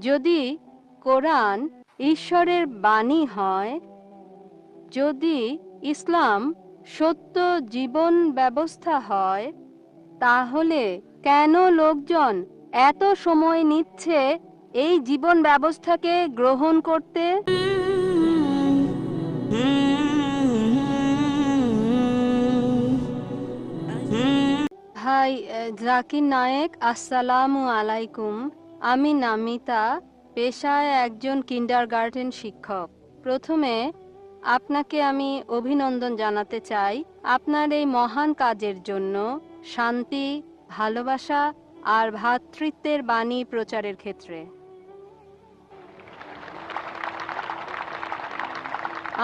যদি কোরআন ঈশ্বরের বাণী হয়, যদি ইসলাম সত্য জীবন ব্যবস্থা হয়, তাহলে কেন লোকজন এত সময় নিচ্ছে এই জীবন ব্যবস্থাকে গ্রহণ করতে? ভাই জাকির নায়েক, আসসালামু আলাইকুম। আমি নামিতা, পেশায় একজন কিন্ডারগার্টেন শিক্ষক। প্রথমে আপনাকে আমি অভিনন্দন জানাতে চাই আপনার এই মহান কাজের জন্য, শান্তি, ভালোবাসা আর ভ্রাতৃত্বের বাণী প্রচারের ক্ষেত্রে।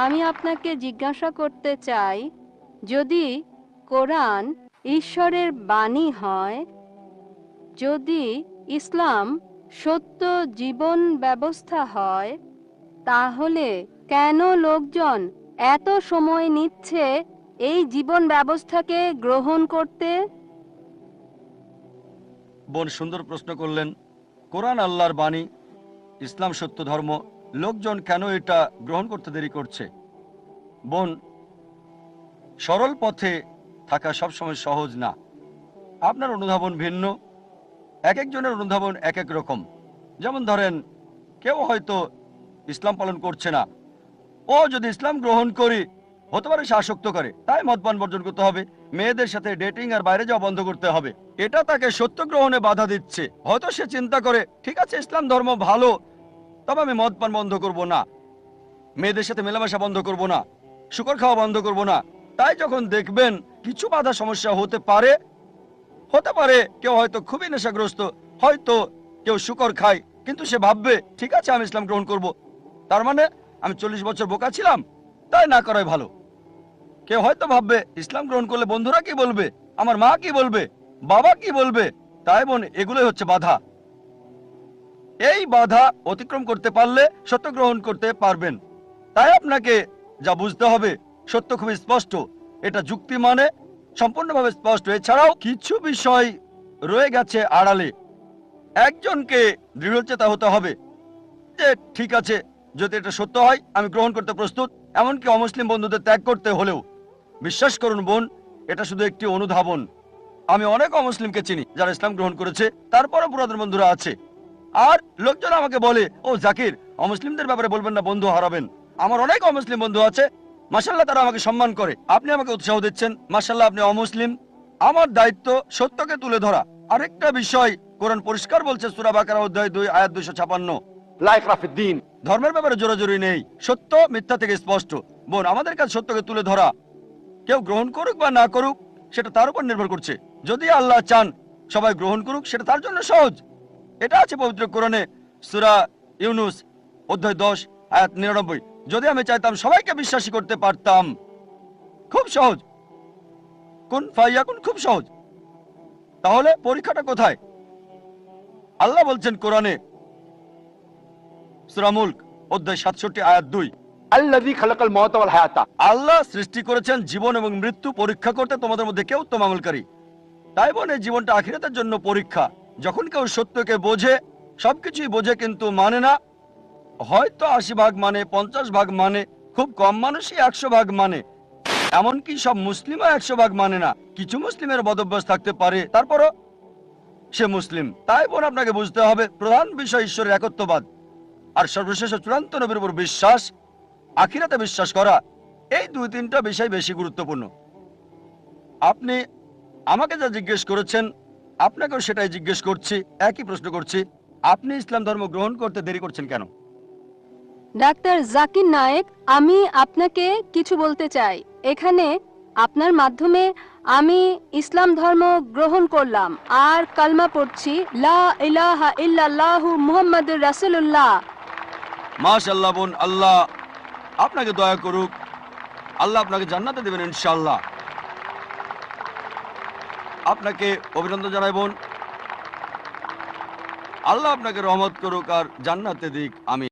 আমি আপনাকে জিজ্ঞাসা করতে চাই, যদি কোরআন ঈশ্বরের বাণী হয়, যদি ইসলাম সত্য জীবন ব্যবস্থা হয়, তাহলে কেন লোকজন এত সময় নিচ্ছে এই জীবন ব্যবস্থাকে গ্রহণ করতে? বোন সুন্দর প্রশ্ন করলেন। কোরআন আল্লাহর বাণী, ইসলাম সত্য ধর্ম, লোকজন কেন এটা গ্রহণ করতে দেরি করছে? বোন, সরল পথে থাকা সবসময় সহজ না। আপনার অনুধাবন ভিন্ন, এক একজনের অনুধাবন এক এক রকম। যেমন ধরেন, কেউ হয়তো ইসলাম পালন করছে না, ও যদি ইসলাম গ্রহণ করি হতে পারে সে আসক্ত করে, তাই মদপান বর্জন করতে হবে, মেয়েদের সাথে ডেটিং আর বাইরে যাওয়া বন্ধ করতে হবে। এটা তাকে সত্য গ্রহণে বাধা দিচ্ছে। হয়তো সে চিন্তা করে, ঠিক আছে ইসলাম ধর্ম ভালো, তবে আমি মদপান বন্ধ করব না, মেয়েদের সাথে মেলামেশা বন্ধ করব না, শুকর খাওয়া বন্ধ করব না। তাই যখন দেখবেন কিছু বাধা সমস্যা হতে পারে কেউ হয়তো খুবই নেশাগ্রস্ত, হয়তো কেউ শুকর খায়, কিন্তু সে ভাববে ঠিক আছে আমি ইসলাম গ্রহণ করব, তার মানে আমি 40 বছর বোকা ছিলাম, তাই না করাই ভালো। কেউ হয়তো ভাববে ইসলাম গ্রহণ করলে বন্ধুরা কি বলবে, আমার মা কি বলবে, বাবা কি বলবে। তাই বোন, এগুলোই হচ্ছে বাধা। এই বাধা অতিক্রম করতে পারলে সত্য গ্রহণ করতে পারবেন। তাই আপনাকে যা বুঝতে হবে, সত্য খুবই স্পষ্ট, এটা যুক্তি মানে সম্পূর্ণভাবে স্পষ্ট। এছাড়াও কিছু বিষয় রয়ে গেছে আড়ালে। একজনকে দৃঢ়চেতা হতে হবে যে ঠিক আছে, যদি এটা সত্য হয় আমি গ্রহণ করতে প্রস্তুত, এমনকি অমুসলিম বন্ধুদের ত্যাগ করতে হলেও। বিশ্বাস করুন বোন, এটা শুধু একটি অনুধাবন। আমি অনেক অমুসলিমকে চিনি যারা ইসলাম গ্রহণ করেছে, তারপরও পুরাতন বন্ধুরা আছে। আর লোকজন আমাকে বলে, ও জাকির, অমুসলিমদের ব্যাপারে বলবেন না, বন্ধু হারাবেন। আমার অনেক অমুসলিম বন্ধু আছে, মাশাআল্লাহ, তারা আমাকে সম্মান করে। আপনি আমাকে উৎসাহ দিচ্ছেন, মাশাআল্লাহ, আপনি অমুসলিম। আমার দায়িত্ব সত্যকে তুলে ধরা। আরেকটা বিষয়, কোরআন পরিষ্কার বলছে, সূরা বাকারা অধ্যায় 2 আয়াত 256, লা ইকরাহা ফিদ-দীন, ধর্মের ব্যাপারে জোরাজুরি নেই, সত্য মিথ্যা থেকে স্পষ্ট। বোন, আমাদের কাছে সত্যকে তুলে ধরা। কেউ গ্রহণ করুক বা না করুক সেটা তার উপর নির্ভর করছে। যদি আল্লাহ চান সবাই গ্রহণ করুক, সেটা তার জন্য সহজ। এটা আছে পবিত্র কোরআনে, সূরা ইউনুস অধ্যায় 10 আয়াত 99। যদি আমি চাইতাম সবাইকে বিশ্বাসী করতে পারতাম, খুব সহজ, কুন ফায়াকুন, খুব সহজ। তাহলে পরীক্ষাটা কোথায়? আল্লাহ বলছেন কোরআনে, সূরা মুলক অধ্যায় 67 আয়াত 2, আল্লাযী খালাকাল মাউতা ওয়াল হায়াতা, আল্লাহ সৃষ্টি করেছেন জীবন এবং মৃত্যু পরীক্ষা করতে তোমাদের মধ্যে কে উত্তম আমলকারী। তাই বোন, এই জীবনটা আখিরাতের জন্য পরীক্ষা। যখন কেউ সত্যকে বোঝে, সবকিছুই বোঝে কিন্তু মানে না, হয়তো 80 ভাগ মানে, 50 ভাগ মানে, খুব কম মানুষই 100 ভাগ মানে, এমনকি সব মুসলিমও 100 ভাগ মানে না। কিছু মুসলিমের বদভ্যাস থাকতে পারে, তারপরও সে মুসলিম। তাই বোন, আপনাকে বুঝতে হবে প্রধান বিষয় ঈশ্বরের একত্ববাদ, আর সর্বশেষ চূড়ান্ত নবীর উপর বিশ্বাস, আখিরাতে বিশ্বাস করা। এই 2-3টা বিষয় বেশি গুরুত্বপূর্ণ। আপনি আমাকে যা জিজ্ঞেস করেছেন, আপনাকেও সেটাই জিজ্ঞেস করছি, একই প্রশ্ন করছি। আপনি ইসলাম ধর্ম গ্রহণ করতে দেরি করছেন কেন? ডাক্তার জাকির নায়েক, আমি আপনাকে কিছু বলতে চাই। এখানে আপনার মাধ্যমে আমি ইসলাম ধর্ম গ্রহণ করলাম আর কালমা পড়ছি, লা ইলাহা ইল্লাল্লাহু মুহাম্মাদুর রাসূলুল্লাহ। মাশাআল্লাহ বোন, আল্লাহ আপনাকে দয়া করুক, আল্লাহ আপনাকে জান্নাতে দেবেন ইনশাআল্লাহ। আপনাকে অভিনন্দন জানাই বোন, আল্লাহ আপনাকে রহমত করুক আর জান্নাতে দিক। আমি